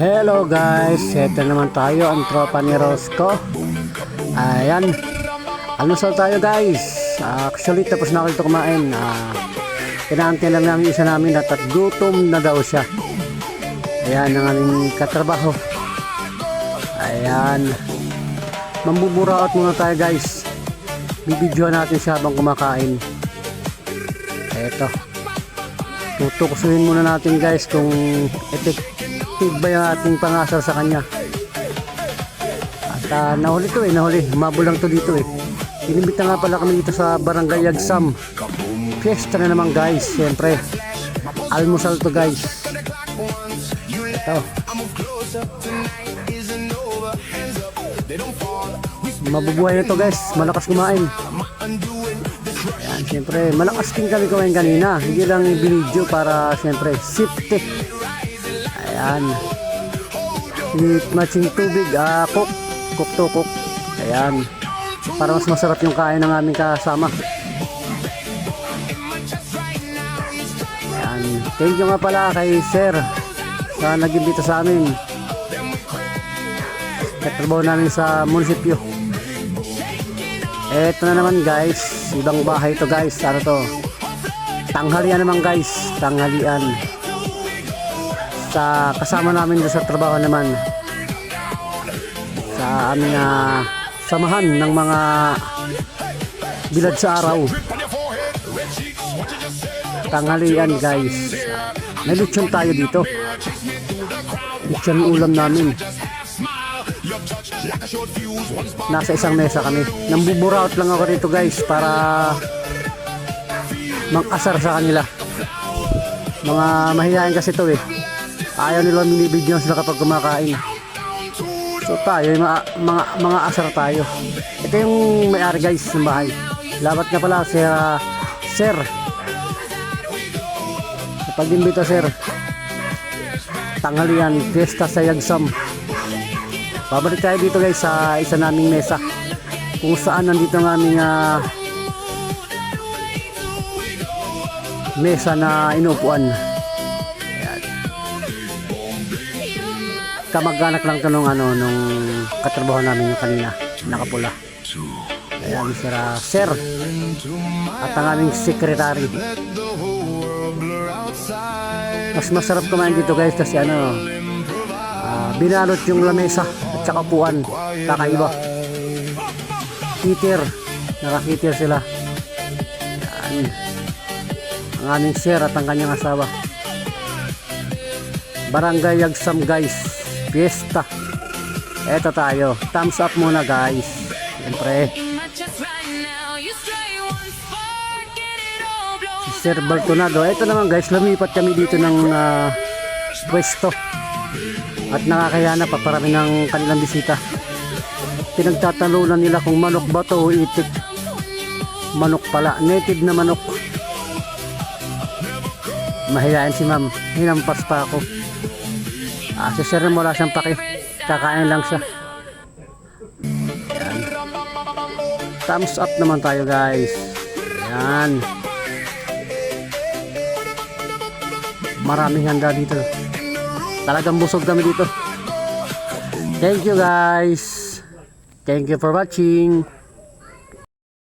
Hello guys, ito naman tayo ang tropa ni Rosco. Ayan, almusal tayo guys. Actually tapos na ako dito kumain. Inaantay lang namin isa namin at gutom na daw siya. Ayan ang aming katrabaho. Ayan, mambuburaot muna tayo guys. Bibidyohan natin siya habang kumakain. Eto, tutukusuhin muna natin guys kung effective ba yung ating pangasar sa kanya. At nahuli to nahuli. Humabol lang to dito Inimbita nga pala kami dito sa Barangay Yagsam. Fiesta na naman guys. Siyempre, almusal to guys. Ito. Mabubuhay na to guys. Malakas kumain. Ayan, siyempre, malakas din kami kumain kanina. Hindi lang binidyo para siyempre safety. Ayan, matching tubig, cook to cook. Ayan, para mas masarap yung kain ng aming kasama. Ayan, thank you nga pala kay Sir sa nag-imbita sa amin. Katrabaho namin sa munisipyo. Eto na naman guys, ibang bahay to guys. Ano to? Tanghalian naman guys, tanghalian. Sa kasama namin sa trabaho naman sa aming samahan ng mga bilad sa araw. Tanghalian guys, may lechon tayo dito. Lechon ulam namin. Nasa isang mesa kami. Nambuburaot lang ako dito guys para mang-asar sa kanila. Mga mahihayin kasi to ayaw nila minibigyan sila kapag kumakain. So tayo, mga asar tayo. Ito yung may-ari guys ng bahay. Labat nga pala si Sir. Kapag imbita Sir, tanghalian, fiesta sa Yagsam. Babalik tayo dito guys sa isa naming mesa. Kung saan nandito ng aming mesa na inupuan. Kamag-anak lang to nung katrabaho namin yung kanina, nakapula. Ayan, Sir at ang aming secretary. Mas masarap kumain dito guys kasi binalot yung lamesa at saka upuan, kakaiba. Heater, naka-heater sila. Ayan, ang aming Sir at ang kanyang asawa. Barangay Yagsam guys, fiesta. Eto tayo, thumbs up muna guys. Siyempre si Sir Baltonado. Eto naman guys, lumipat kami dito ng pwesto at nakakaya na paparami ng kanilang bisita. Pinagtatalunan nila kung manok ba to o itik. Manok pala, native na manok. Mahihain si ma'am, hinampas pa ako. Si Sir wala siyang paki, kakain lang siya. Ayan. Thumbs up naman tayo guys. Ayan, maraming handa dito. Talagang busog kami dito. Thank you guys. Thank you for watching.